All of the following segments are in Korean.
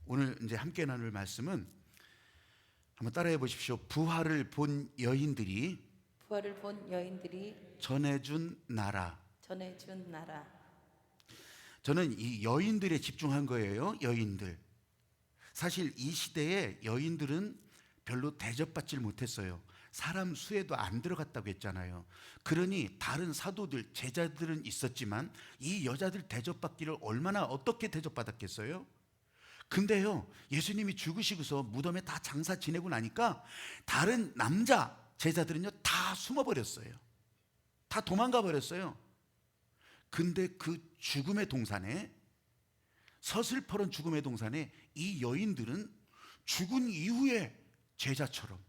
오늘 이제 함께 나눌 말씀은 한번 따라해 보십시오. 부활을 본 여인들이 전해준 나라. 저는 이 여인들에 집중한 거예요. 여인들. 사실 이 시대에 여인들은 별로 대접받질 못했어요. 사람 수에도 안 들어갔다고 했잖아요. 그러니 다른 사도들, 제자들은 있었지만 이 여자들 대접받기를 얼마나 어떻게 대접받았겠어요? 근데요, 예수님이 죽으시고서 무덤에 다 장사 지내고 나니까 다른 남자 제자들은요 다 숨어버렸어요. 다 도망가 버렸어요. 근데 그 죽음의 동산에, 서슬퍼런 죽음의 동산에 이 여인들은 죽은 이후에 제자처럼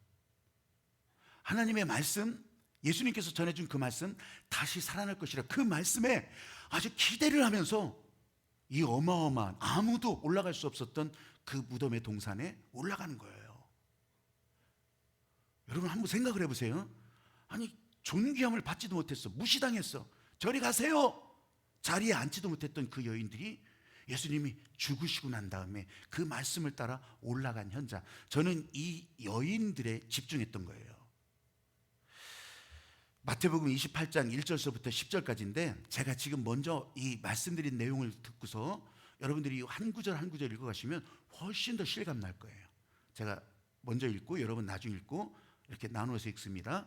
하나님의 말씀, 예수님께서 전해준 그 말씀, 다시 살아날 것이라 그 말씀에 아주 기대를 하면서 이 어마어마한, 아무도 올라갈 수 없었던 그 무덤의 동산에 올라가는 거예요. 여러분 한번 생각을 해보세요. 아니 존귀함을 받지도 못했어. 무시당했어. 저리 가세요. 자리에 앉지도 못했던 그 여인들이 예수님이 죽으시고 난 다음에 그 말씀을 따라 올라간 현장, 저는 이 여인들에 집중했던 거예요. 마태복음 28장 1절서부터 10절까지인데 제가 지금 먼저 이 말씀드린 내용을 듣고서 여러분들이 한 구절 한 구절 읽어가시면 훨씬 더 실감 날 거예요. 제가 먼저 읽고 여러분 나중에 읽고 이렇게 나누어서 읽습니다.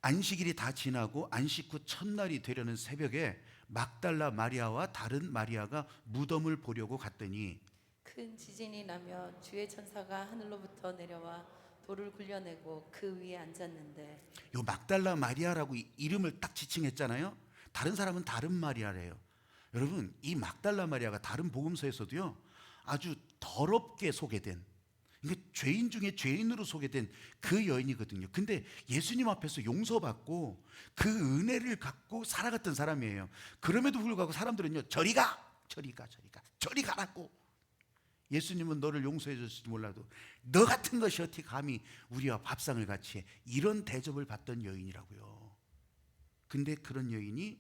안식일이 다 지나고 안식 후 첫날이 되려는 새벽에 막달라 마리아와 다른 마리아가 무덤을 보려고 갔더니 큰 지진이 나며 주의 천사가 하늘로부터 내려와 돌을 굴려내고 그 위에 앉았는데, 요 막달라 마리아라고 이름을 딱 지칭했잖아요. 다른 사람은 다른 마리아래요. 여러분 이 막달라 마리아가 다른 복음서에서도요 아주 더럽게 소개된, 이게 죄인 중에 죄인으로 소개된 그 여인이거든요. 근데 예수님 앞에서 용서받고 그 은혜를 갖고 살아갔던 사람이에요. 그럼에도 불구하고 사람들은요 저리 가, 저리 가, 저리 가, 저리 가라고. 예수님은 너를 용서해 줬을지 몰라도 너 같은 것이 어떻게 감히 우리와 밥상을 같이 해, 이런 대접을 받던 여인이라고요. 근데 그런 여인이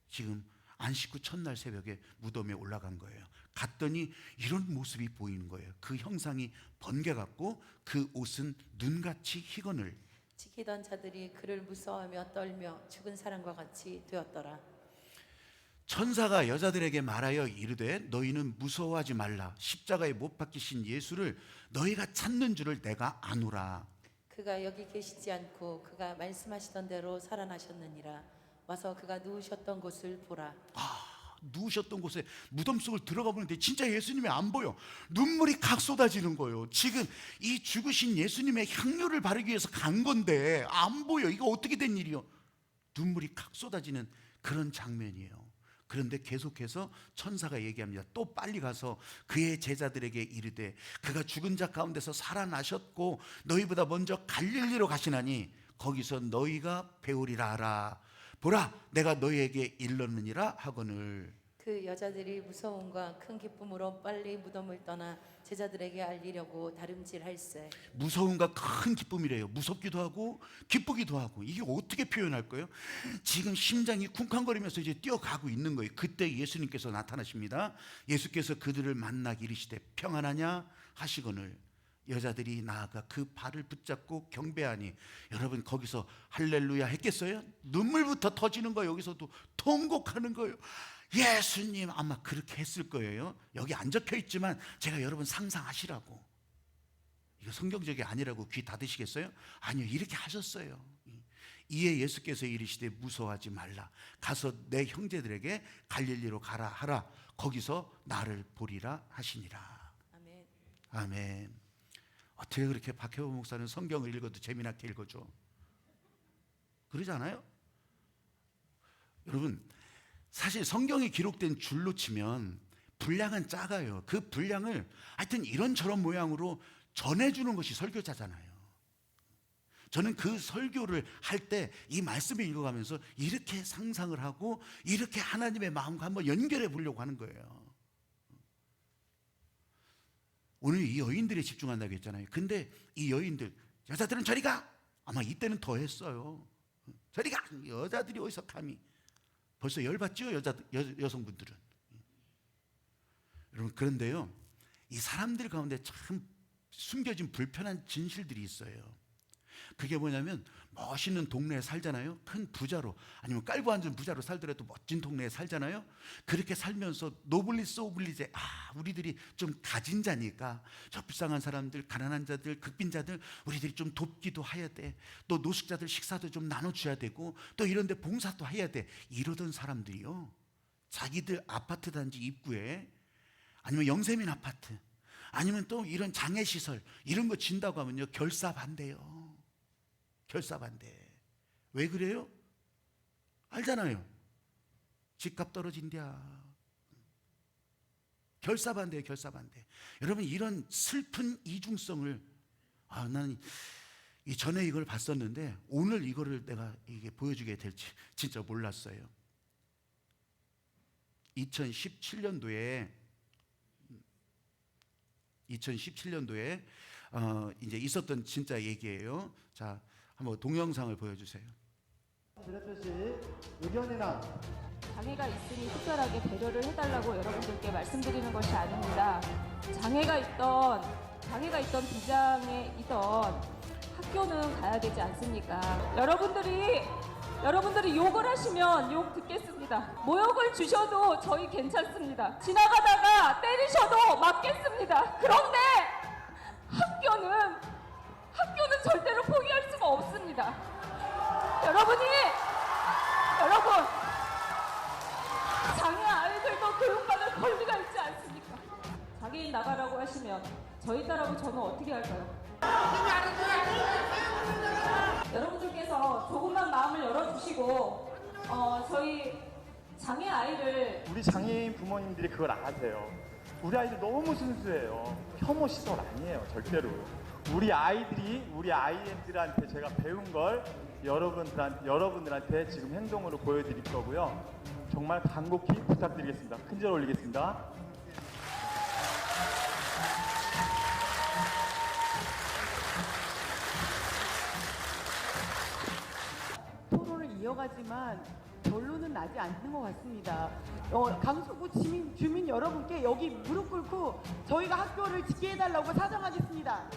지금 안식 후 첫날 새벽에 무덤에 올라간 거예요. 갔더니 이런 모습이 보이는 거예요. 그 형상이 번개같고 그 옷은 눈같이 희건을. 지키던 자들이 그를 무서워하며 떨며 죽은 사람과 같이 되었더라. 천사가 여자들에게 말하여 이르되 너희는 무서워하지 말라. 십자가에 못 박히신 예수를 너희가 찾는 줄을 내가 아노라. 그가 여기 계시지 않고 그가 말씀하시던 대로 살아나셨느니라. 와서 그가 누우셨던 곳을 보라. 누우셨던 곳에 무덤 속을 들어가 보는데 진짜 예수님이 안 보여. 눈물이 각 쏟아지는 거예요. 지금 이 죽으신 예수님의 향료를 바르기 위해서 간 건데 안 보여. 이거 어떻게 된 일이요? 눈물이 각 쏟아지는 그런 장면이에요. 그런데 계속해서 천사가 얘기합니다. 또 빨리 가서 그의 제자들에게 이르되 그가 죽은 자 가운데서 살아나셨고 너희보다 먼저 갈릴리로 가시나니 거기서 너희가 배우리라 하라. 보라 내가 너희에게 일렀느니라 하거늘. 그 여자들이 무서움과 큰 기쁨으로 빨리 무덤을 떠나 제자들에게 알리려고 다름질할세. 무서움과 큰 기쁨이래요. 무섭기도 하고 기쁘기도 하고. 이게 어떻게 표현할 거예요? 지금 심장이 쿵쾅거리면서 이제 뛰어가고 있는 거예요. 그때 예수님께서 나타나십니다. 예수께서 그들을 만나기 이르시되 평안하냐 하시거늘 여자들이 나아가 그 발을 붙잡고 경배하니, 여러분 거기서 할렐루야 했겠어요? 눈물부터 터지는 거예요. 여기서도 통곡하는 거예요. 예수님, 아마 그렇게 했을 거예요. 여기 안 적혀 있지만 제가 여러분 상상하시라고. 이거 성경적이 아니라고 귀 닫으시겠어요? 아니요, 이렇게 하셨어요. 이에 예수께서 이르시되 무서워하지 말라. 가서 내 형제들에게 갈릴리로 가라 하라. 거기서 나를 보리라 하시니라. 아멘. 아멘. 어떻게 그렇게 박혜호 목사는 성경을 읽어도 재미나게 읽어줘? 그러지 않아요? 여러분 사실 성경이 기록된 줄로 치면 분량은 작아요. 그 분량을 하여튼 이런저런 모양으로 전해주는 것이 설교자잖아요. 저는 그 설교를 할 때 이 말씀을 읽어가면서 이렇게 상상을 하고 이렇게 하나님의 마음과 한번 연결해 보려고 하는 거예요. 오늘 이 여인들에 집중한다고 했잖아요. 근데 이 여인들, 여자들은 저리 가! 아마 이때는 더 했어요. 저리 가! 여자들이 어디서 감히. 벌써 열받죠? 여성분들은. 여러분 그런데요 이 사람들 가운데 참 숨겨진 불편한 진실들이 있어요. 그게 뭐냐면 멋있는 동네에 살잖아요. 큰 부자로, 아니면 깔고 앉은 부자로 살더라도 멋진 동네에 살잖아요. 그렇게 살면서 노블리스 오블리제, 우리들이 좀 가진 자니까 저 불쌍한 사람들, 가난한 자들, 극빈자들 우리들이 좀 돕기도 해야 돼. 또 노숙자들 식사도 좀 나눠줘야 되고, 또 이런 데 봉사도 해야 돼. 이러던 사람들이요, 자기들 아파트 단지 입구에, 아니면 영세민 아파트, 아니면 또 이런 장애시설 이런 거 진다고 하면요, 결사반대요. 결사반대. 왜 그래요? 알잖아요. 집값 떨어진대야. 결사반대예요, 결사반대. 여러분, 이런 슬픈 이중성을, 나는 전에 이걸 봤었는데 오늘 이거를 내가 이게 보여주게 될지 진짜 몰랐어요. 2017년도에 이제 있었던 진짜 얘기예요. 자, 한번 동영상을 보여주세요. 드렸듯이 의견이나 장애가 있으니 특별하게 배려를 해달라고 여러분들께 말씀드리는 것이 아닙니다. 장애가 있던 비장애이던 학교는 가야 되지 않습니까? 여러분들이 욕을 하시면 욕 듣겠습니다. 모욕을 주셔도 저희 괜찮습니다. 지나가다가 때리셔도 맞겠습니다. 그런데 학교는 절대로 포기할 수가 없습니다. 여러분, 장애 아이들도 교육받을 권리가 있지 않습니까? 장애인 나가라고 하시면 저희 딸하고 저는 어떻게 할까요? 여러분들께서 조금만 마음을 열어주시고 저희 장애 아이를, 우리 장애인 부모님들이 그걸 아세요. 우리 아이들 너무 순수해요. 혐오 시설 아니에요, 절대로. 우리 아이들한테 제가 배운 걸 여러분들한테 지금 행동으로 보여드릴 거고요. 정말 간곡히 부탁드리겠습니다. 큰절 올리겠습니다. 토론을 이어가지만 결론은 나지 않는 것 같습니다. 강서구 주민 여러분께 여기 무릎 꿇고 저희가 학교를 짓게 해달라고 사정하겠습니다.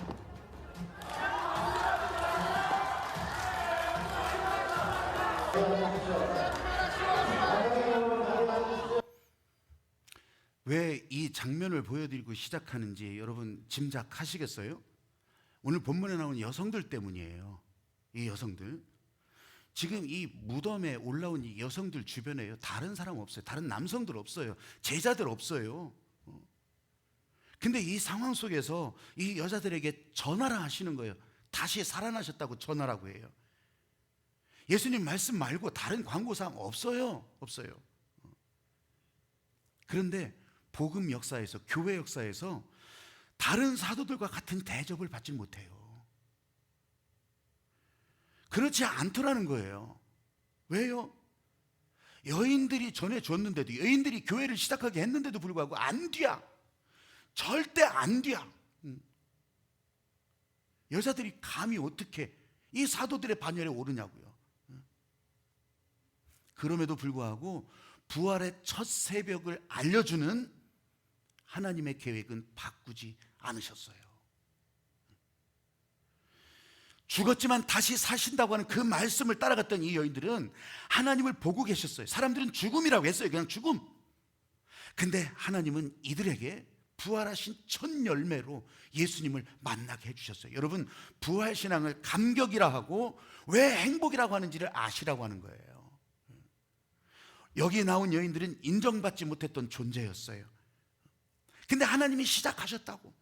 왜 이 장면을 보여드리고 시작하는지 여러분 짐작하시겠어요? 오늘 본문에 나온 여성들 때문이에요. 이 여성들, 지금 이 무덤에 올라온 이 여성들 주변에요, 다른 사람 없어요. 다른 남성들 없어요. 제자들 없어요. 근데 이 상황 속에서 이 여자들에게 전하라 하시는 거예요. 다시 살아나셨다고 전하라고 해요. 예수님 말씀 말고 다른 광고사항 없어요. 그런데 복음 역사에서, 교회 역사에서 다른 사도들과 같은 대접을 받지 못해요. 그렇지 않더라는 거예요. 왜요? 여인들이 전해줬는데도, 여인들이 교회를 시작하게 했는데도 불구하고 안 뒤야. 절대 안 뒤야. 여자들이 감히 어떻게 이 사도들의 반열에 오르냐고요. 그럼에도 불구하고 부활의 첫 새벽을 알려주는 하나님의 계획은 바꾸지 않으셨어요. 죽었지만 다시 사신다고 하는 그 말씀을 따라갔던 이 여인들은 하나님을 보고 계셨어요. 사람들은 죽음이라고 했어요. 그냥 죽음. 근데 하나님은 이들에게 부활하신 첫 열매로 예수님을 만나게 해주셨어요. 여러분, 부활신앙을 감격이라 하고 왜 행복이라고 하는지를 아시라고 하는 거예요. 여기 나온 여인들은 인정받지 못했던 존재였어요. 근데 하나님이 시작하셨다고.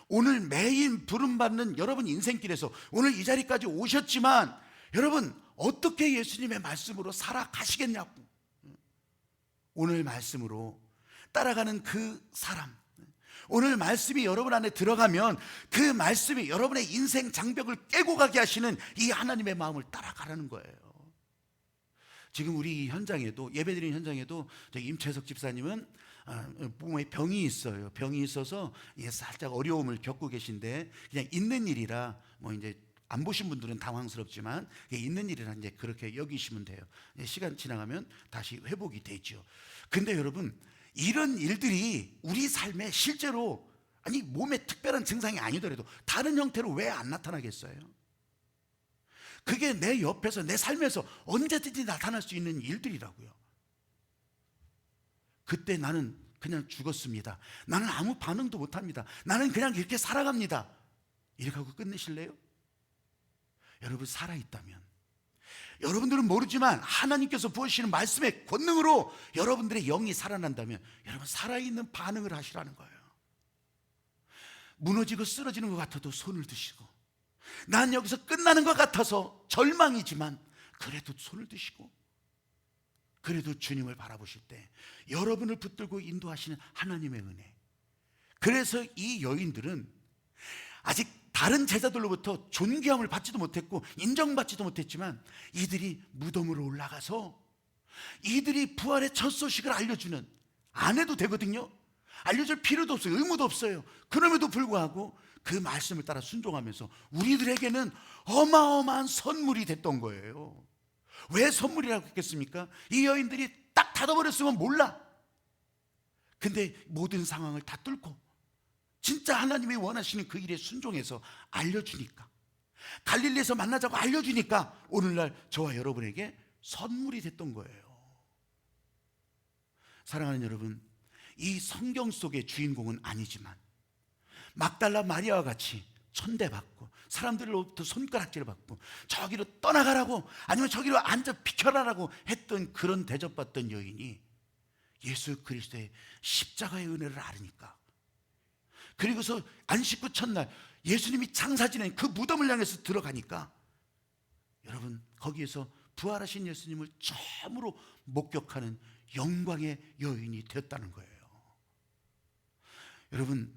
오늘 매일 부름받는 여러분 인생길에서 오늘 이 자리까지 오셨지만 여러분, 어떻게 예수님의 말씀으로 살아가시겠냐고. 오늘 말씀으로 따라가는 그 사람, 오늘 말씀이 여러분 안에 들어가면 그 말씀이 여러분의 인생 장벽을 깨고 가게 하시는 이 하나님의 마음을 따라가라는 거예요. 지금 우리 현장에도, 예배드리는 현장에도 임채석 집사님은 몸에 병이 있어요. 병이 있어서 살짝 어려움을 겪고 계신데, 그냥 있는 일이라 이제 안 보신 분들은 당황스럽지만 있는 일이라 이제 그렇게 여기시면 돼요. 시간 지나가면 다시 회복이 되죠. 근데 여러분, 이런 일들이 우리 삶에 실제로 아니 몸에 특별한 증상이 아니더라도 다른 형태로 왜 안 나타나겠어요? 그게 내 옆에서 내 삶에서 언제든지 나타날 수 있는 일들이라고요. 그때 나는 그냥 죽었습니다. 나는 아무 반응도 못합니다. 나는 그냥 이렇게 살아갑니다. 이렇게 하고 끝내실래요? 여러분 살아있다면, 여러분들은 모르지만 하나님께서 부어주시는 말씀의 권능으로 여러분들의 영이 살아난다면 여러분 살아있는 반응을 하시라는 거예요. 무너지고 쓰러지는 것 같아도 손을 드시고, 난 여기서 끝나는 것 같아서 절망이지만 그래도 손을 드시고, 그래도 주님을 바라보실 때 여러분을 붙들고 인도하시는 하나님의 은혜. 그래서 이 여인들은 아직 다른 제자들로부터 존귀함을 받지도 못했고 인정받지도 못했지만 이들이 무덤으로 올라가서 이들이 부활의 첫 소식을 알려주는, 안 해도 되거든요. 알려줄 필요도 없어요. 의무도 없어요. 그럼에도 불구하고 그 말씀을 따라 순종하면서 우리들에게는 어마어마한 선물이 됐던 거예요. 왜 선물이라고 했겠습니까? 이 여인들이 딱 닫아버렸으면 몰라. 근데 모든 상황을 다 뚫고 진짜 하나님이 원하시는 그 일에 순종해서 알려주니까, 갈릴리에서 만나자고 알려주니까 오늘날 저와 여러분에게 선물이 됐던 거예요. 사랑하는 여러분, 이 성경 속의 주인공은 아니지만 막달라 마리아와 같이 천대받고 사람들로부터 손가락질을 받고 저기로 떠나가라고 아니면 저기로 앉아 비켜라라고 했던 그런 대접받던 여인이 예수 그리스도의 십자가의 은혜를 알으니까, 그리고서 안식구 첫날 예수님이 장사 지낸 그 무덤을 향해서 들어가니까 여러분 거기에서 부활하신 예수님을 처음으로 목격하는 영광의 여인이 되었다는 거예요. 여러분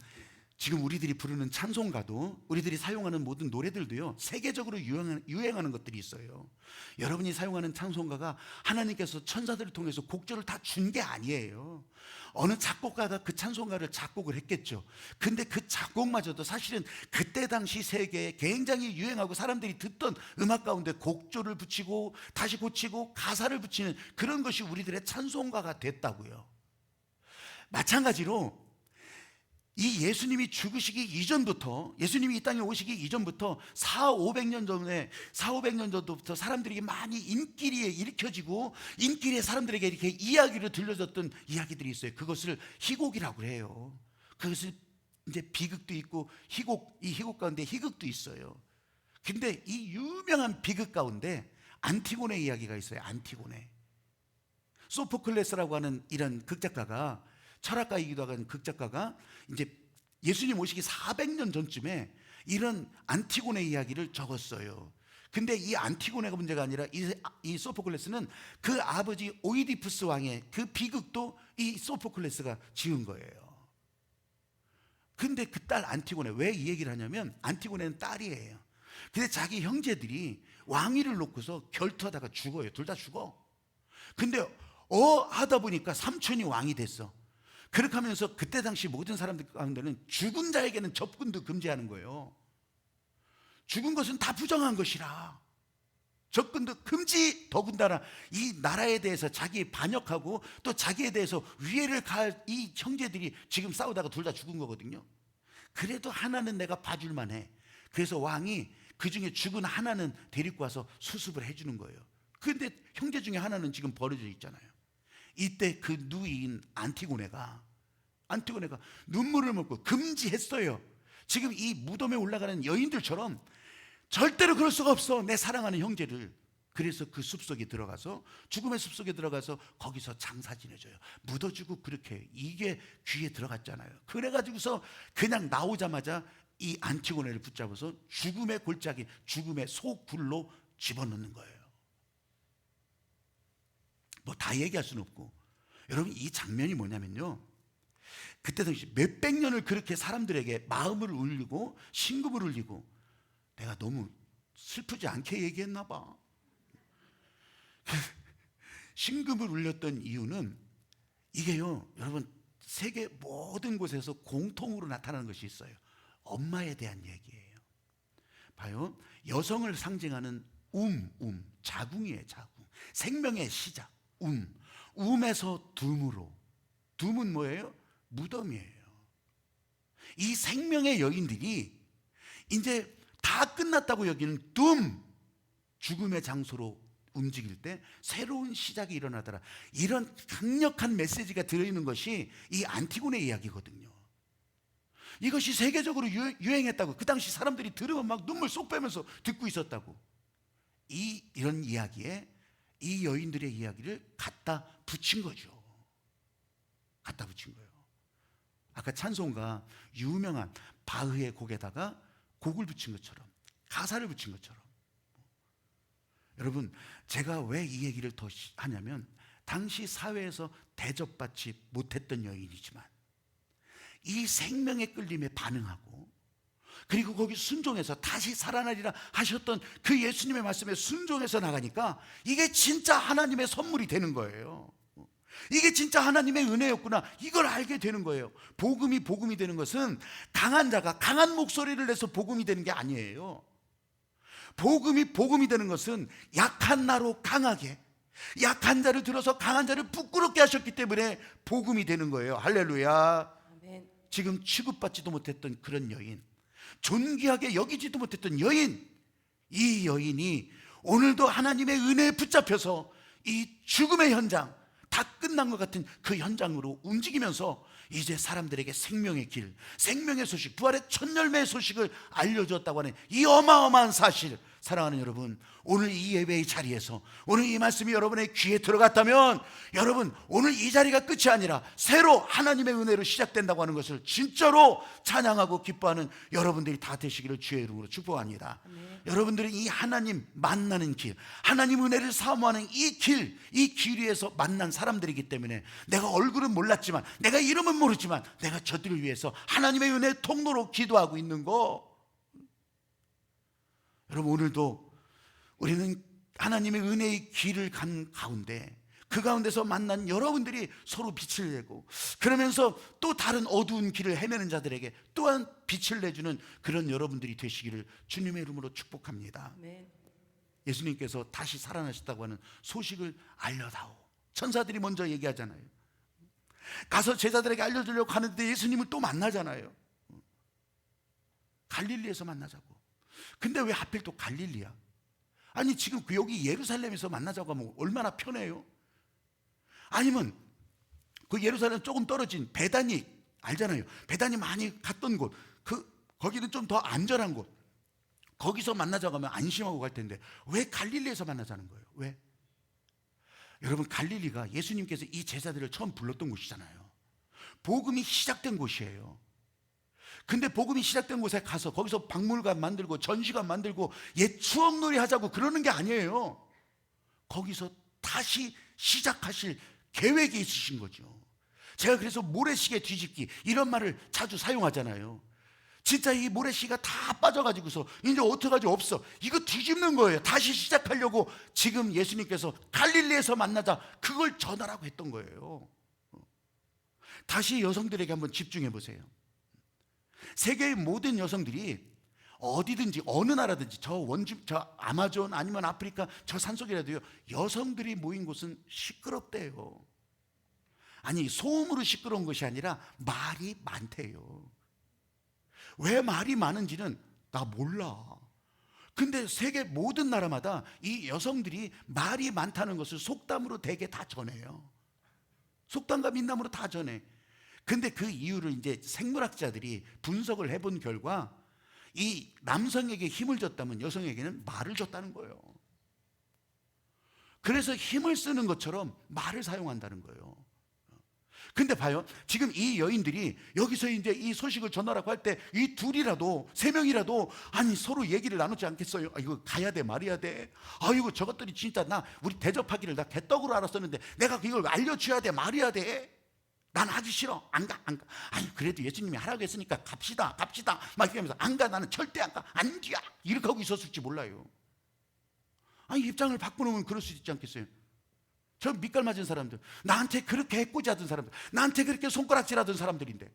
지금 우리들이 부르는 찬송가도, 우리들이 사용하는 모든 노래들도요 세계적으로 유행하는 것들이 있어요. 여러분이 사용하는 찬송가가 하나님께서 천사들을 통해서 곡절을 다 준 게 아니에요. 어느 작곡가가 그 찬송가를 작곡을 했겠죠. 근데 그 작곡마저도 사실은 그때 당시 세계에 굉장히 유행하고 사람들이 듣던 음악 가운데 곡조를 붙이고 다시 고치고 가사를 붙이는 그런 것이 우리들의 찬송가가 됐다고요. 마찬가지로 이 예수님이 죽으시기 이전부터, 예수님이 이 땅에 오시기 이전부터 400~500년 전에, 400~500년 전부터 사람들이 많이 인기리에 일으켜지고 인기리에 사람들에게 이렇게 이야기를 들려줬던 이야기들이 있어요. 그것을 희곡이라고 해요. 그것을 이제 비극도 있고 희곡, 이 희곡 가운데 희극도 있어요. 근데 이 유명한 비극 가운데 안티고네 이야기가 있어요. 안티고네. 소포클레스라고 하는 이런 극작가가, 철학가이기도 하는 극작가가 이제 예수님 오시기 400년 전쯤에 이런 안티고네 이야기를 적었어요. 근데 이 안티고네가 문제가 아니라 이 소포클레스는 그 아버지 오이디푸스 왕의 그 비극도 이 소포클레스가 지은 거예요. 근데 그 딸 안티고네, 왜 이 얘기를 하냐면 안티고네는 딸이에요. 근데 자기 형제들이 왕위를 놓고서 결투하다가 죽어요. 둘 다 죽어. 근데 하다 보니까 삼촌이 왕이 됐어. 그렇게 하면서 그때 당시 모든 사람들 가운데는 죽은 자에게는 접근도 금지하는 거예요. 죽은 것은 다 부정한 것이라 접근도 금지. 더군다나 이 나라에 대해서 자기 반역하고 또 자기에 대해서 위해를 가할 이 형제들이 지금 싸우다가 둘 다 죽은 거거든요. 그래도 하나는 내가 봐줄만 해. 그래서 왕이 그 중에 죽은 하나는 데리고 와서 수습을 해주는 거예요. 그런데 형제 중에 하나는 지금 버려져 있잖아요. 이때 그 누이인 안티고네가 눈물을 먹고 금지했어요. 지금 이 무덤에 올라가는 여인들처럼 절대로 그럴 수가 없어, 내 사랑하는 형제를. 그래서 그 숲속에 들어가서, 죽음의 숲속에 들어가서 거기서 장사 지내줘요. 묻어주고 그렇게. 이게 귀에 들어갔잖아요. 그래가지고서 그냥 나오자마자 이 안티고네를 붙잡아서 죽음의 골짜기, 죽음의 소굴로 집어넣는 거예요. 뭐 다 얘기할 수는 없고, 여러분 이 장면이 뭐냐면요, 그때 당시 몇백 년을 그렇게 사람들에게 마음을 울리고 심금을 울리고, 내가 너무 슬프지 않게 얘기했나 봐. 심금을 울렸던 이유는 이게요, 여러분 세계 모든 곳에서 공통으로 나타나는 것이 있어요. 엄마에 대한 얘기예요. 봐요, 여성을 상징하는 자궁이에요. 자궁, 생명의 시작. um에서 둠으로. 둠은 뭐예요? 무덤이에요. 이 생명의 여인들이 이제 다 끝났다고 여기는 죽음의 장소로 움직일 때 새로운 시작이 일어나더라. 이런 강력한 메시지가 들어있는 것이 이 안티고네 이야기거든요. 이것이 세계적으로 유행했다고. 그 당시 사람들이 들으면 막 눈물 쏙 빼면서 듣고 있었다고. 이런 이야기에 이 여인들의 이야기를 갖다 붙인 거죠. 갖다 붙인 거예요. 아까 찬송가 유명한 바흐의 곡에다가 곡을 붙인 것처럼, 가사를 붙인 것처럼. 여러분, 제가 왜 이 얘기를 더 하냐면, 당시 사회에서 대접받지 못했던 여인이지만 이 생명의 끌림에 반응하고, 그리고 거기 순종해서 다시 살아나리라 하셨던 그 예수님의 말씀에 순종해서 나가니까 이게 진짜 하나님의 선물이 되는 거예요. 이게 진짜 하나님의 은혜였구나, 이걸 알게 되는 거예요. 복음이 되는 것은 강한 자가 강한 목소리를 내서 복음이 되는 게 아니에요. 복음이 되는 것은 약한 나로 강하게, 약한 자를 들어서 강한 자를 부끄럽게 하셨기 때문에 복음이 되는 거예요. 할렐루야. 아멘. 지금 취급받지도 못했던 그런 여인, 존귀하게 여기지도 못했던 여인, 이 여인이 오늘도 하나님의 은혜에 붙잡혀서 이 죽음의 현장, 다 끝난 것 같은 그 현장으로 움직이면서 이제 사람들에게 생명의 길, 생명의 소식, 부활의 첫 열매의 소식을 알려주었다고 하는 이 어마어마한 사실. 사랑하는 여러분, 오늘 이 예배의 자리에서 오늘 이 말씀이 여러분의 귀에 들어갔다면, 여러분 오늘 이 자리가 끝이 아니라 새로 하나님의 은혜로 시작된다고 하는 것을 진짜로 찬양하고 기뻐하는 여러분들이 다 되시기를 주의 이름으로 축복합니다. 여러분들이 이 하나님 만나는 길, 하나님 은혜를 사모하는 이 길 위에서 만난 사람들이기 때문에, 내가 얼굴은 몰랐지만, 내가 이름은 모르지만, 내가 저들을 위해서 하나님의 은혜의 통로로 기도하고 있는 거. 여러분, 오늘도 우리는 하나님의 은혜의 길을 간 가운데, 그 가운데서 만난 여러분들이 서로 빛을 내고, 그러면서 또 다른 어두운 길을 헤매는 자들에게 또한 빛을 내주는 그런 여러분들이 되시기를 주님의 이름으로 축복합니다. 아멘. 예수님께서 다시 살아나셨다고 하는 소식을 알려다오. 천사들이 먼저 얘기하잖아요. 가서 제자들에게 알려주려고 하는데 예수님을 또 만나잖아요. 갈릴리에서 만나자고. 근데 왜 하필 또 갈릴리야? 아니, 지금 여기 예루살렘에서 만나자고 하면 얼마나 편해요? 아니면 그 예루살렘 조금 떨어진 베다니 알잖아요. 베다니 많이 갔던 곳, 거기는 좀 더 안전한 곳, 거기서 만나자고 하면 안심하고 갈 텐데 왜 갈릴리에서 만나자는 거예요? 왜? 여러분, 갈릴리가 예수님께서 이 제자들을 처음 불렀던 곳이잖아요. 복음이 시작된 곳이에요. 근데 복음이 시작된 곳에 가서 거기서 박물관 만들고 전시관 만들고 옛 추억놀이 하자고 그러는 게 아니에요. 거기서 다시 시작하실 계획이 있으신 거죠. 제가 그래서 모래시계 뒤집기 이런 말을 자주 사용하잖아요. 진짜 이 모래시계가 다 빠져가지고서 이제 어떡하지, 없어. 이거 뒤집는 거예요. 다시 시작하려고 지금 예수님께서 갈릴리에서 만나자, 그걸 전하라고 했던 거예요. 다시 여성들에게 한번 집중해 보세요. 세계의 모든 여성들이 어디든지 어느 나라든지 저 아마존 아니면 아프리카 저 산속이라도요, 여성들이 모인 곳은 시끄럽대요. 아니, 소음으로 시끄러운 것이 아니라 말이 많대요. 왜 말이 많은지는 나 몰라. 근데 세계 모든 나라마다 이 여성들이 말이 많다는 것을 속담으로 대개 다 전해요. 속담과 민담으로 다 전해. 근데 그 이유를 이제 생물학자들이 분석을 해본 결과, 이 남성에게 힘을 줬다면 여성에게는 말을 줬다는 거예요. 그래서 힘을 쓰는 것처럼 말을 사용한다는 거예요. 근데 봐요, 지금 이 여인들이 여기서 이제 이 소식을 전하라고 할 때 이 둘이라도, 세 명이라도, 아니 서로 얘기를 나누지 않겠어요? 이거 가야 돼, 말해야 돼. 아이고, 저것들이 진짜 우리 대접하기를 나 개떡으로 알았었는데 내가 그걸 알려줘야 돼, 말해야 돼. 난 하기 싫어. 안 가. 아니, 그래도 예수님이 하라고 했으니까 갑시다. 막 이렇게 하면서 안 가. 나는 절대 안 가. 안 뒤야. 이렇게 하고 있었을지 몰라요. 아니, 입장을 바꾸면 그럴 수 있지 않겠어요? 저 밑갈 맞은 사람들, 나한테 그렇게 해코지하던 사람들, 나한테 그렇게 손가락질하던 사람들인데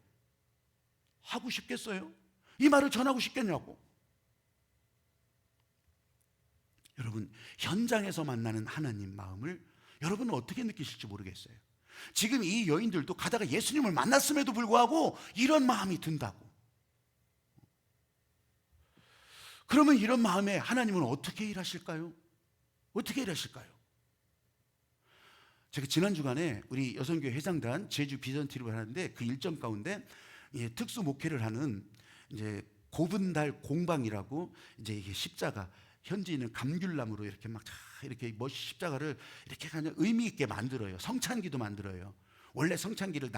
하고 싶겠어요? 이 말을 전하고 싶겠냐고. 여러분, 현장에서 만나는 하나님 마음을 여러분은 어떻게 느끼실지 모르겠어요. 지금 이 여인들도 가다가 예수님을 만났음에도 불구하고 이런 마음이 든다고. 그러면 이런 마음에 하나님은 어떻게 일하실까요? 어떻게 일하실까요? 제가 지난 주간에 우리 여성교회 회장단 제주 비전트립을 하는데 그 일정 가운데 특수 목회를 하는 이제 고분달 공방이라고 이제 이게 십자가 현지인은 감귤나무로 이렇게 막 이렇게 멋 십자가를 이렇게 그냥 의미 있게 만들어요. 성찬기도 만들어요. 원래 성찬기를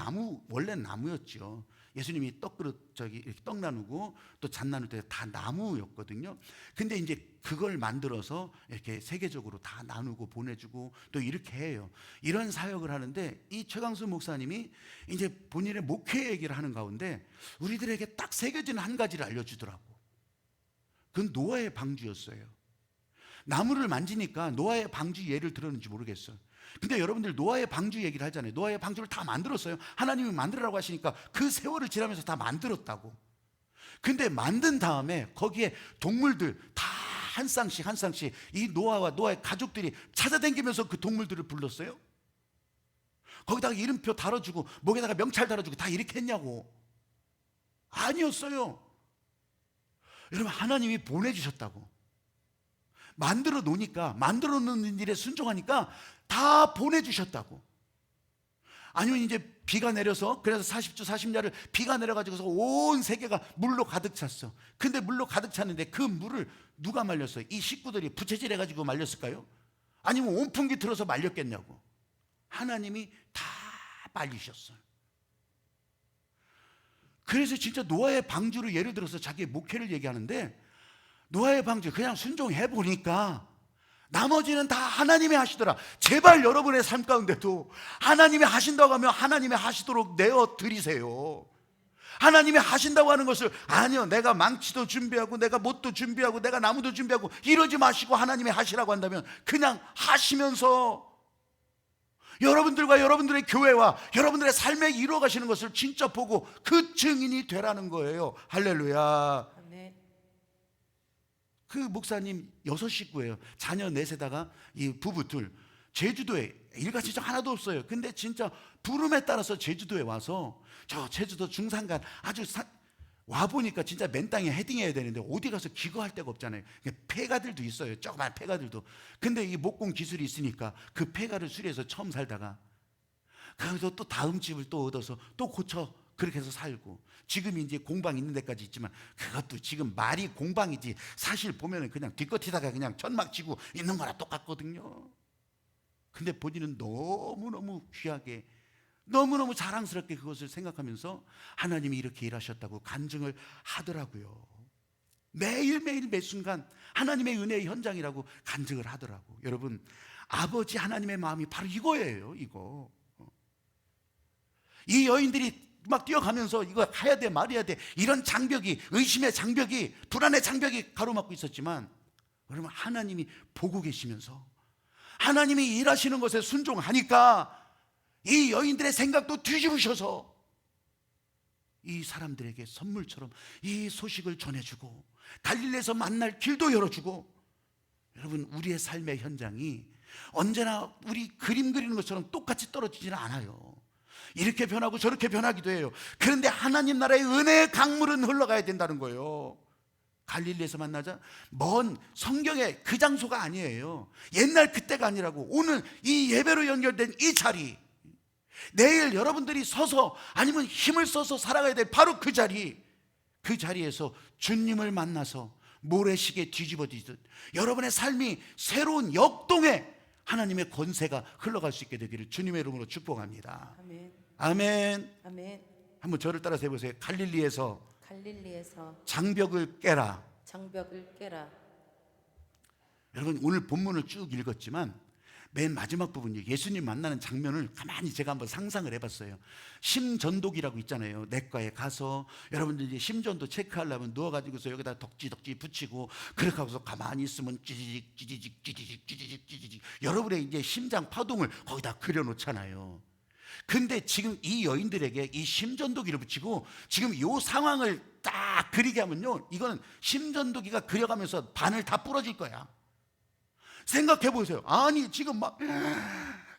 원래 나무였죠. 예수님이 이렇게 떡 나누고 또 잔 나눌 때 다 나무였거든요. 근데 이제 그걸 만들어서 이렇게 세계적으로 다 나누고 보내주고 또 이렇게 해요. 이런 사역을 하는데 이 최강수 목사님이 이제 본인의 목회 얘기를 하는 가운데 우리들에게 딱 새겨진 한 가지를 알려주더라고. 그건 노아의 방주였어요. 나무를 만지니까 노아의 방주 예를 들었는지 모르겠어요. 근데 여러분들 노아의 방주 얘기를 하잖아요. 노아의 방주를 다 만들었어요. 하나님이 만들라고 하시니까 그 세월을 지나면서 다 만들었다고. 근데 만든 다음에 거기에 동물들 다 한 쌍씩 한 쌍씩 이 노아와 노아의 가족들이 찾아다니면서 그 동물들을 불렀어요. 거기다가 이름표 달아주고 목에다가 명찰 달아주고 다 이렇게 했냐고. 아니었어요. 여러분, 하나님이 보내주셨다고. 만들어 놓으니까, 만들어 놓는 일에 순종하니까 다 보내주셨다고. 아니면 이제 비가 내려서, 그래서 40주 40야를 비가 내려가지고서 온 세계가 물로 가득 찼어. 근데 물로 가득 찼는데 그 물을 누가 말렸어요? 이 식구들이 부채질 해가지고 말렸을까요? 아니면 온풍기 틀어서 말렸겠냐고. 하나님이 다 말리셨어요. 그래서 진짜 노아의 방주를 예를 들어서 자기의 목회를 얘기하는데, 노아의 방주 그냥 순종해 보니까 나머지는 다 하나님이 하시더라. 제발 여러분의 삶 가운데도 하나님이 하신다고 하면 하나님이 하시도록 내어 드리세요. 하나님이 하신다고 하는 것을 아니요, 내가 망치도 준비하고 내가 못도 준비하고 내가 나무도 준비하고 이러지 마시고 하나님이 하시라고 한다면 그냥 하시면서 여러분들과 여러분들의 교회와 여러분들의 삶에 이루어 가시는 것을 진짜 보고 그 증인이 되라는 거예요. 할렐루야. 아멘. 그 목사님 6식구예요. 자녀 넷에다가 이 부부 둘. 제주도에 일가친척 하나도 없어요. 근데 진짜 부름에 따라서 제주도에 와서 저 제주도 중산간 아주 와보니까 진짜 맨 땅에 헤딩해야 되는데 어디 가서 기거할 데가 없잖아요. 폐가들도 있어요. 조그만 폐가들도. 근데 이 목공 기술이 있으니까 그 폐가를 수리해서 처음 살다가 그래서 또 다음 집을 또 얻어서 또 고쳐 그렇게 해서 살고, 지금 이제 공방 있는 데까지 있지만 그것도 지금 말이 공방이지 사실 보면은 그냥 뒷거티다가 그냥 천막 치고 있는 거랑 똑같거든요. 근데 본인은 너무너무 귀하게 너무너무 자랑스럽게 그것을 생각하면서 하나님이 이렇게 일하셨다고 간증을 하더라고요. 매일매일 매 순간 하나님의 은혜의 현장이라고 간증을 하더라고. 여러분, 아버지 하나님의 마음이 바로 이거예요. 이거. 이 여인들이 막 뛰어가면서 이거 해야 돼 말해야 돼 이런 장벽이, 의심의 장벽이, 불안의 장벽이 가로막고 있었지만 여러분, 하나님이 보고 계시면서 하나님이 일하시는 것에 순종하니까 이 여인들의 생각도 뒤집으셔서 이 사람들에게 선물처럼 이 소식을 전해주고 갈릴리에서 만날 길도 열어주고. 여러분, 우리의 삶의 현장이 언제나 우리 그림 그리는 것처럼 똑같이 떨어지지는 않아요. 이렇게 변하고 저렇게 변하기도 해요. 그런데 하나님 나라의 은혜의 강물은 흘러가야 된다는 거예요. 갈릴리에서 만나자 먼 성경의 그 장소가 아니에요. 옛날 그때가 아니라고. 오늘 이 예배로 연결된 이 자리, 내일 여러분들이 서서 아니면 힘을 써서 살아가야 될 바로 그 자리, 그 자리에서 주님을 만나서 모래시계 뒤집어지듯 여러분의 삶이 새로운 역동의 하나님의 권세가 흘러갈 수 있게 되기를 주님의 이름으로 축복합니다. 아멘. 아멘. 아멘. 한번 저를 따라서 해보세요. 갈릴리에서 장벽을 깨라. 장벽을 깨라. 여러분, 오늘 본문을 쭉 읽었지만 맨 마지막 부분이 예수님 만나는 장면을 가만히 제가 한번 상상을 해봤어요. 심전도기라고 있잖아요. 내과에 가서 여러분들 이제 심전도 체크하려면 누워가지고서 여기다 덕지 붙이고 그렇게 하고서 가만히 있으면 찌지직 여러분의 이제 심장 파동을 거기다 그려놓잖아요. 근데 지금 이 여인들에게 이 심전도기를 붙이고 지금 이 상황을 딱 그리게 하면요, 이거는 심전도기가 그려가면서 바늘 다 부러질 거야. 생각해 보세요. 아니 지금 막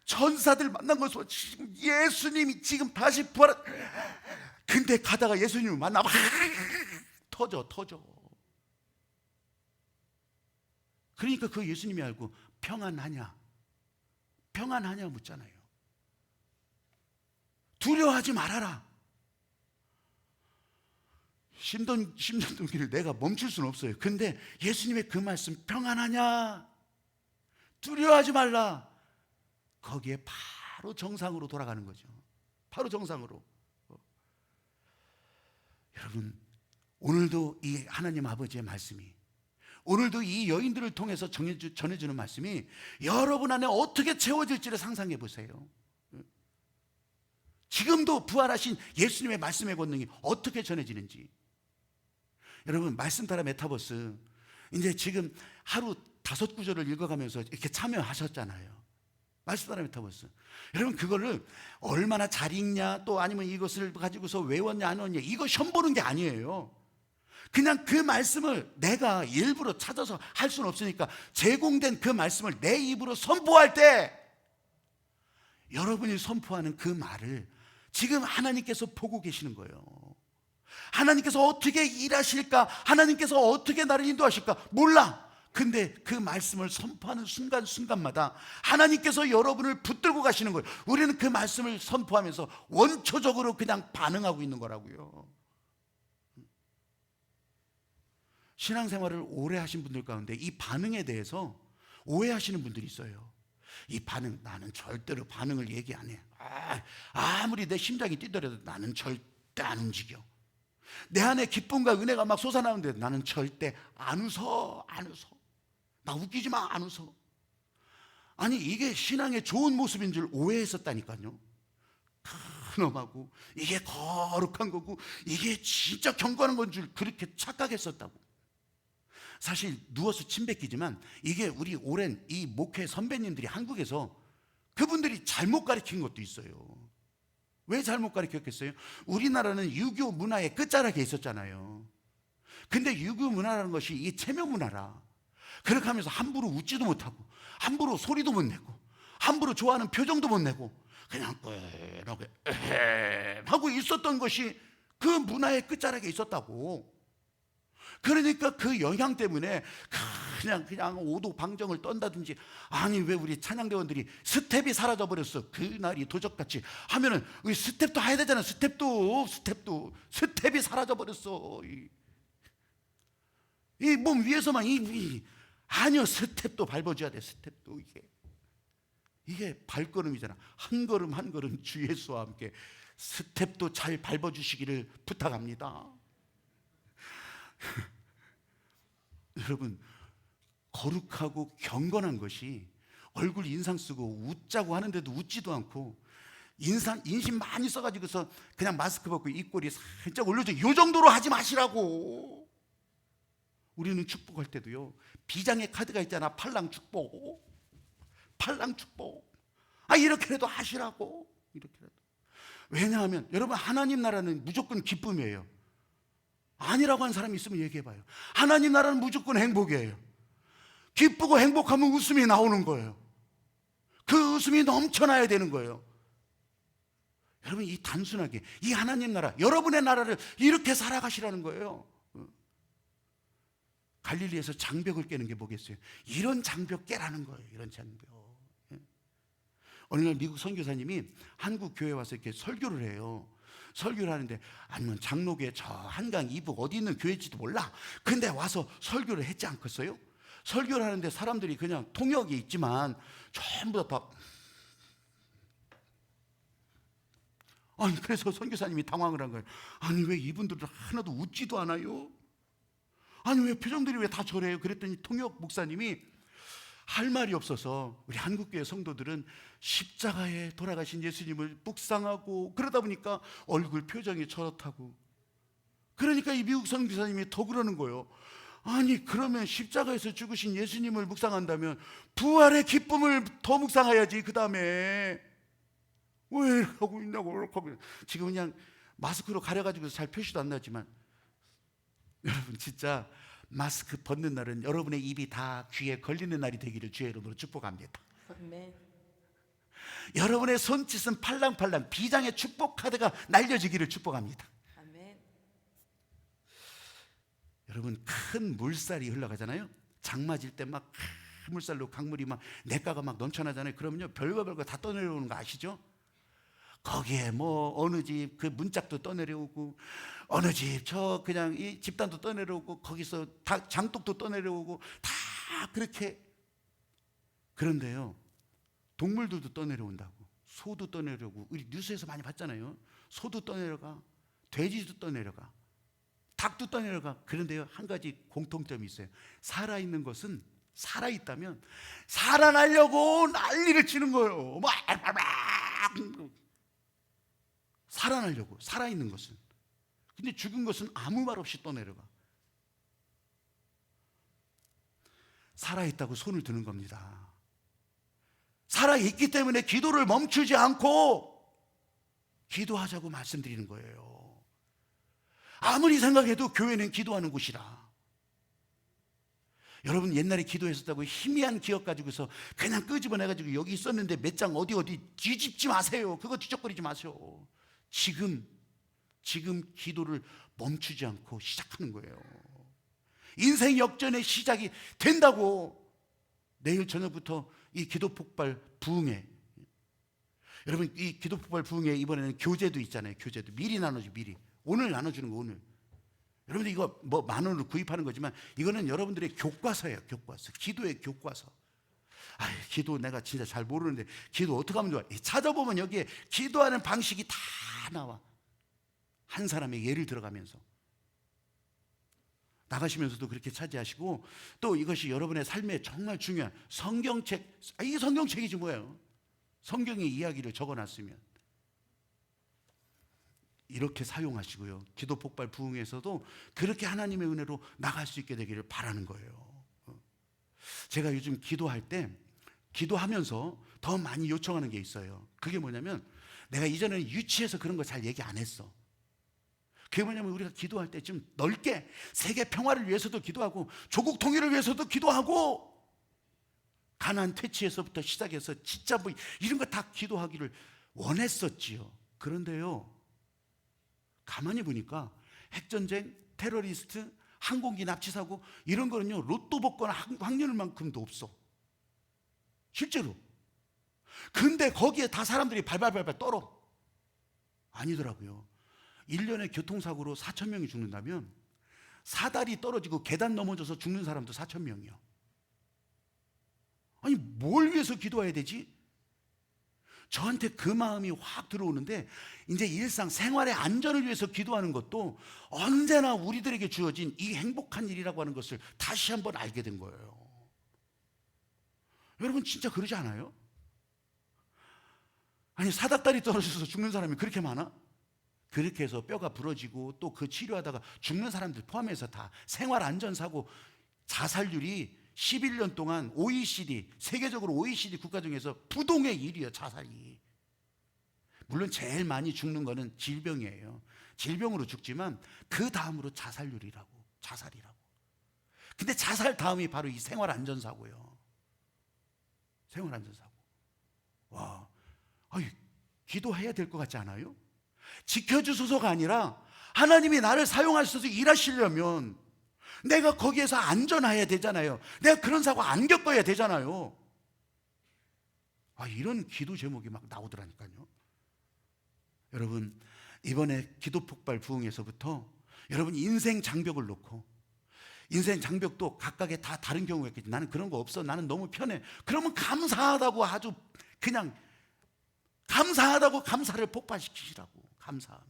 천사들 만난 것으로 지금 예수님이 지금 다시 부활, 근데 가다가 예수님을 만나면 터져. 그러니까 그 예수님이 알고 평안하냐? 평안하냐 묻잖아요. 두려워하지 말아라. 심전도기를 내가 멈출 수는 없어요. 근데 예수님의 그 말씀, 평안하냐? 두려워하지 말라. 거기에 바로 정상으로 돌아가는 거죠. 바로 정상으로. 여러분, 오늘도 이 하나님 아버지의 말씀이, 오늘도 이 여인들을 통해서 전해주는 말씀이 여러분 안에 어떻게 채워질지를 상상해 보세요. 지금도 부활하신 예수님의 말씀의 권능이 어떻게 전해지는지. 여러분, 말씀 따라 메타버스 이제 지금 하루 5구절을 읽어가면서 이렇게 참여하셨잖아요. 말씀 따라 메타버스. 여러분, 그거를 얼마나 잘 읽냐, 또 아니면 이것을 가지고서 외웠냐 안 외웠냐, 이거 시험 보는 게 아니에요. 그냥 그 말씀을 내가 일부러 찾아서 할 수는 없으니까 제공된 그 말씀을 내 입으로 선포할 때, 여러분이 선포하는 그 말을 지금 하나님께서 보고 계시는 거예요. 하나님께서 어떻게 일하실까, 하나님께서 어떻게 나를 인도하실까 몰라. 근데 그 말씀을 선포하는 순간순간마다 하나님께서 여러분을 붙들고 가시는 거예요. 우리는 그 말씀을 선포하면서 원초적으로 그냥 반응하고 있는 거라고요. 신앙생활을 오래 하신 분들 가운데 이 반응에 대해서 오해하시는 분들이 있어요. 이 반응, 나는 절대로 반응을 얘기 안 해. 아무리 내 심장이 뛰더라도 나는 절대 안 움직여. 내 안에 기쁨과 은혜가 막 솟아나는데 나는 절대 안 웃어. 나 웃기지 마, 안 웃어. 아니, 이게 신앙의 좋은 모습인 줄 오해했었다니까요. 큰엄하고 이게 거룩한 거고 이게 진짜 경건한 건 줄 그렇게 착각했었다고. 사실 누워서 침 뱉기지만 이게 우리 오랜 이 목회 선배님들이 한국에서 그분들이 잘못 가르친 것도 있어요. 왜 잘못 가르쳤겠어요? 우리나라는 유교 문화의 끝자락에 있었잖아요. 근데 유교 문화라는 것이 이 체면 문화라. 그렇게 하면서 함부로 웃지도 못하고 함부로 소리도 못 내고 함부로 좋아하는 표정도 못 내고 그냥 이렇게 하고 있었던 것이 그 문화의 끝자락에 있었다고. 그러니까 그 영향 때문에 그냥 오도방정을 떤다든지, 아니 왜 우리 찬양대원들이 스텝이 사라져버렸어, 그날이 도적같이 하면은 우리 스텝도 해야 되잖아. 스텝이 사라져버렸어. 이 몸 위에서만 아니요, 스텝도 밟아줘야 돼. 스텝도 이게 발걸음이잖아. 한 걸음 한 걸음 주 예수와 함께 스텝도 잘 밟아주시기를 부탁합니다. 여러분, 거룩하고 경건한 것이 얼굴 인상 쓰고 웃자고 하는데도 웃지도 않고 인심 많이 써가지고서 그냥 마스크 벗고 입꼬리 살짝 올려줘, 이 정도로 하지 마시라고. 우리는 축복할 때도요, 비장의 카드가 있잖아. 팔랑 축복. 이렇게라도 하시라고. 이렇게라도. 왜냐하면 여러분, 하나님 나라는 무조건 기쁨이에요. 아니라고 하는 사람이 있으면 얘기해봐요. 하나님 나라는 무조건 행복이에요. 기쁘고 행복하면 웃음이 나오는 거예요. 그 웃음이 넘쳐나야 되는 거예요. 여러분, 이 단순하게 이 하나님 나라, 여러분의 나라를 이렇게 살아가시라는 거예요. 갈릴리에서 장벽을 깨는 게 뭐겠어요? 이런 장벽 깨라는 거예요. 이런 장벽. 어느 날 미국 선교사님이 한국 교회에 와서 이렇게 설교를 해요. 설교를 하는데, 아니면 장로교회 저 한강 이북 어디 있는 교회인지도 몰라. 근데 와서 설교를 했지 않겠어요? 설교를 하는데 사람들이 그냥 통역이 있지만 전부 다 아니, 그래서 선교사님이 당황을 한 거예요. 아니, 왜 이분들은 하나도 웃지도 않아요? 아니, 왜 표정들이 왜 다 저래요? 그랬더니 통역 목사님이 할 말이 없어서 우리 한국교회 성도들은 십자가에 돌아가신 예수님을 묵상하고 그러다 보니까 얼굴 표정이 저렇다고. 그러니까 이 미국 선교사님이 더 그러는 거예요. 아니, 그러면 십자가에서 죽으신 예수님을 묵상한다면 부활의 기쁨을 더 묵상해야지. 그 다음에 왜 이렇게 하고 있냐고. 지금 그냥 마스크로 가려가지고 잘 표시도 안 나지만, 여러분 진짜 마스크 벗는 날은 여러분의 입이 다 귀에 걸리는 날이 되기를 주의 이름으로 축복합니다. 아멘. 여러분의 손짓은 팔랑팔랑 비장의 축복 카드가 날려지기를 축복합니다. 아멘. 여러분, 큰 물살이 흘러가잖아요. 장 맞을 때 막 물살로 강물이 막 냇가가 막 넘쳐나잖아요. 그러면요 별거 다 떠내려오는 거 아시죠? 거기에 뭐 어느 집 그 문짝도 떠내려오고 어느 집 저 그냥 이 집단도 떠내려오고 거기서 다 장독도 떠내려오고 다 그렇게. 그런데요 동물들도 떠내려온다고. 소도 떠내려오고, 우리 뉴스에서 많이 봤잖아요. 소도 떠내려가, 돼지도 떠내려가, 닭도 떠내려가. 그런데요 한 가지 공통점이 있어요. 살아있는 것은 살아있다면 살아나려고 난리를 치는 거예요. 막 살아나려고, 살아있는 것은. 근데 죽은 것은 아무 말 없이 떠내려가. 살아있다고 손을 드는 겁니다. 살아있기 때문에 기도를 멈추지 않고 기도하자고 말씀드리는 거예요. 아무리 생각해도 교회는 기도하는 곳이라. 여러분 옛날에 기도했었다고 희미한 기억 가지고서 그냥 끄집어내가지고 여기 있었는데 몇 장 어디 뒤집지 마세요. 그거 뒤적거리지 마세요. 지금 기도를 멈추지 않고 시작하는 거예요. 인생 역전의 시작이 된다고. 내일 저녁부터 이 기도 폭발 부흥회, 여러분 이 기도 폭발 부흥회 이번에는 교재도 있잖아요. 교재도 미리 나눠줘. 미리 오늘 나눠주는 거. 오늘 여러분들 이거 뭐 10,000원으로 구입하는 거지만 이거는 여러분들의 교과서예요. 교과서. 기도의 교과서. 기도 내가 진짜 잘 모르는데 기도 어떻게 하면 좋아? 찾아보면 여기에 기도하는 방식이 다 나와. 한 사람의 예를 들어가면서 나가시면서도 그렇게 차지하시고, 또 이것이 여러분의 삶에 정말 중요한 성경책. 이게 성경책이지 뭐예요. 성경의 이야기를 적어놨으면 이렇게 사용하시고요. 기도 폭발 부흥에서도 그렇게 하나님의 은혜로 나갈 수 있게 되기를 바라는 거예요. 제가 요즘 기도할 때 기도하면서 더 많이 요청하는 게 있어요. 그게 뭐냐면, 내가 이전에는 유치해서 그런 거 잘 얘기 안 했어. 그게 뭐냐면 우리가 기도할 때 좀 넓게 세계 평화를 위해서도 기도하고 조국 통일을 위해서도 기도하고 가나안 퇴치에서부터 시작해서 진짜 뭐 이런 거 다 기도하기를 원했었지요. 그런데요 가만히 보니까 핵전쟁, 테러리스트, 항공기 납치 사고 이런 거는요 로또 복권 확률만큼도 없어 실제로. 근데 거기에 다 사람들이 발발발발 떨어. 아니더라고요. 1년에 교통사고로 4,000명이 죽는다면 사다리 떨어지고 계단 넘어져서 죽는 사람도 4,000명이요. 아니 뭘 위해서 기도해야 되지? 저한테 그 마음이 확 들어오는데, 이제 일상 생활의 안전을 위해서 기도하는 것도 언제나 우리들에게 주어진 이 행복한 일이라고 하는 것을 다시 한번 알게 된 거예요. 여러분 진짜 그러지 않아요? 아니 사닥다리 떨어져서 죽는 사람이 그렇게 많아? 그렇게 해서 뼈가 부러지고 또 그 치료하다가 죽는 사람들 포함해서 다 생활안전사고 자살률이 11년 동안 OECD, 세계적으로 OECD 국가 중에서 부동의 1위예요. 자살이. 물론 제일 많이 죽는 거는 질병이에요. 질병으로 죽지만 그 다음으로 자살률이라고, 자살이라고. 근데 자살 다음이 바로 이 생활안전사고예요. 생활안전사고. 와, 기도해야 될 것 같지 않아요? 지켜주소서가 아니라 하나님이 나를 사용하셔서 일하시려면 내가 거기에서 안전해야 되잖아요. 내가 그런 사고 안 겪어야 되잖아요. 이런 기도 제목이 막 나오더라니까요. 여러분 이번에 기도 폭발 부흥에서부터 여러분 인생 장벽을 놓고, 인생 장벽도 각각의 다 다른 경우가 있겠지. 나는 그런 거 없어, 나는 너무 편해. 그러면 감사하다고, 아주 그냥 감사하다고 감사를 폭발시키시라고. 감사함을.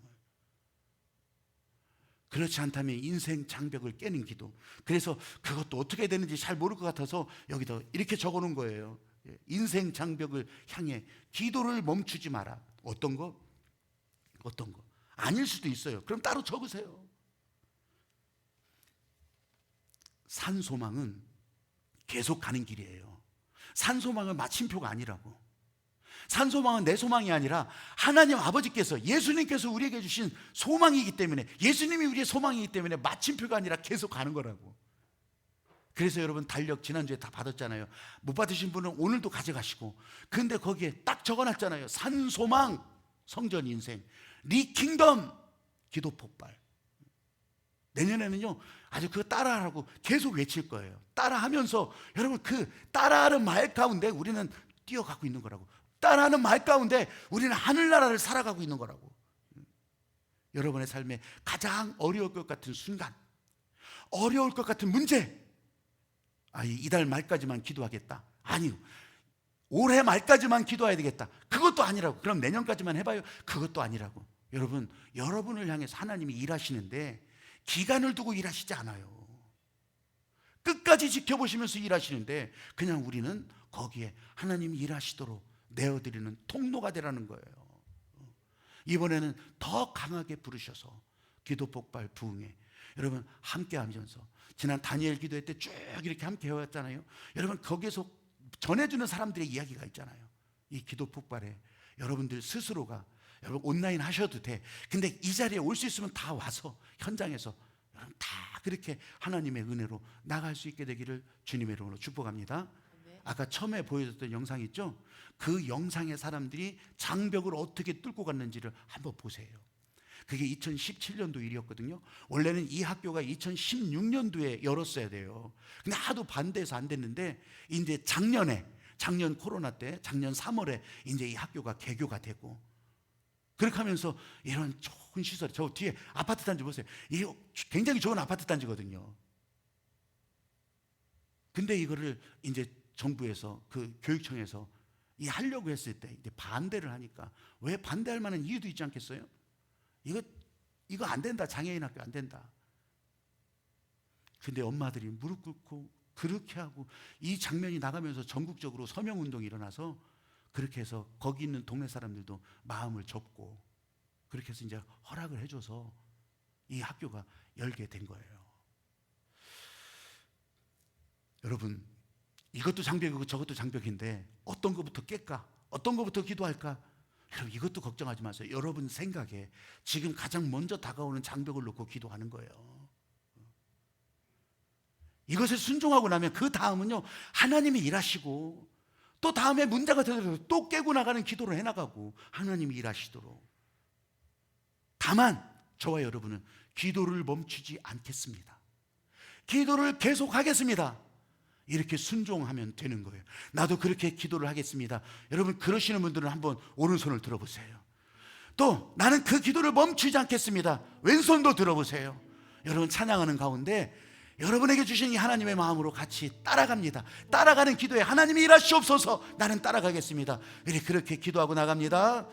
그렇지 않다면 인생 장벽을 깨는 기도. 그래서 그것도 어떻게 되는지 잘 모를 것 같아서 여기다 이렇게 적어놓은 거예요. 인생 장벽을 향해 기도를 멈추지 마라. 어떤 거? 어떤 거? 아닐 수도 있어요. 그럼 따로 적으세요. 산소망은 계속 가는 길이에요. 산소망은 마침표가 아니라고. 산소망은 내 소망이 아니라 하나님 아버지께서, 예수님께서 우리에게 주신 소망이기 때문에, 예수님이 우리의 소망이기 때문에 마침표가 아니라 계속 가는 거라고. 그래서 여러분 달력 지난주에 다 받았잖아요. 못 받으신 분은 오늘도 가져가시고. 근데 거기에 딱 적어놨잖아요. 산소망 성전 인생, 리킹덤 기도 폭발. 내년에는요, 아주 그거 따라하라고 계속 외칠 거예요. 따라하면서 여러분 그 따라하는 말 가운데 우리는 뛰어가고 있는 거라고. 따라하는 말 가운데 우리는 하늘나라를 살아가고 있는 거라고. 여러분의 삶에 가장 어려울 것 같은 순간, 어려울 것 같은 문제, 이달 말까지만 기도하겠다. 아니요. 올해 말까지만 기도해야 되겠다. 그것도 아니라고. 그럼 내년까지만 해봐요. 그것도 아니라고. 여러분, 여러분을 향해서 하나님이 일하시는데 기간을 두고 일하시지 않아요. 끝까지 지켜보시면서 일하시는데 그냥 우리는 거기에 하나님이 일하시도록 내어드리는 통로가 되라는 거예요. 이번에는 더 강하게 부르셔서 기도 폭발 부흥에 여러분 함께 하면서 지난 다니엘 기도회 때 쭉 이렇게 함께 해왔잖아요. 여러분 거기에서 전해주는 사람들의 이야기가 있잖아요. 이 기도 폭발에 여러분들 스스로가 여러분 온라인 하셔도 돼. 근데 이 자리에 올 수 있으면 다 와서 현장에서 여러분 다 그렇게 하나님의 은혜로 나갈 수 있게 되기를 주님의 이름으로 축복합니다. 아까 처음에 보여줬던 영상 있죠? 그 영상의 사람들이 장벽을 어떻게 뚫고 갔는지를 한번 보세요. 그게 2017년도 일이었거든요. 원래는 이 학교가 2016년도에 열었어야 돼요. 근데 하도 반대해서 안 됐는데 이제 작년 코로나 때 작년 3월에 이제 이 학교가 개교가 되고 그렇게 하면서 이런 좋은 시설, 저 뒤에 아파트 단지 보세요. 이게 굉장히 좋은 아파트 단지거든요. 근데 이거를 이제 정부에서 그 교육청에서 이 하려고 했을 때 이제 반대를 하니까 왜 반대할 만한 이유도 있지 않겠어요? 이거 안 된다. 장애인 학교 안 된다. 근데 엄마들이 무릎 꿇고 그렇게 하고 이 장면이 나가면서 전국적으로 서명 운동이 일어나서 그렇게 해서 거기 있는 동네 사람들도 마음을 접고 그렇게 해서 이제 허락을 해줘서 이 학교가 열게 된 거예요. 여러분, 이것도 장벽이고 저것도 장벽인데 어떤 것부터 깰까? 어떤 것부터 기도할까? 여러분 이것도 걱정하지 마세요. 여러분 생각에 지금 가장 먼저 다가오는 장벽을 놓고 기도하는 거예요. 이것에 순종하고 나면 그 다음은요 하나님이 일하시고 또 다음에 문제가 되더라도 또 깨고 나가는 기도를 해나가고 하나님이 일하시도록. 다만 저와 여러분은 기도를 멈추지 않겠습니다. 기도를 계속하겠습니다. 이렇게 순종하면 되는 거예요. 나도 그렇게 기도를 하겠습니다. 여러분 그러시는 분들은 한번 오른손을 들어보세요. 또 나는 그 기도를 멈추지 않겠습니다. 왼손도 들어보세요. 여러분 찬양하는 가운데 여러분에게 주신 이 하나님의 마음으로 같이 따라갑니다. 따라가는 기도에 하나님이 일하시옵소서. 나는 따라가겠습니다. 그렇게 기도하고 나갑니다.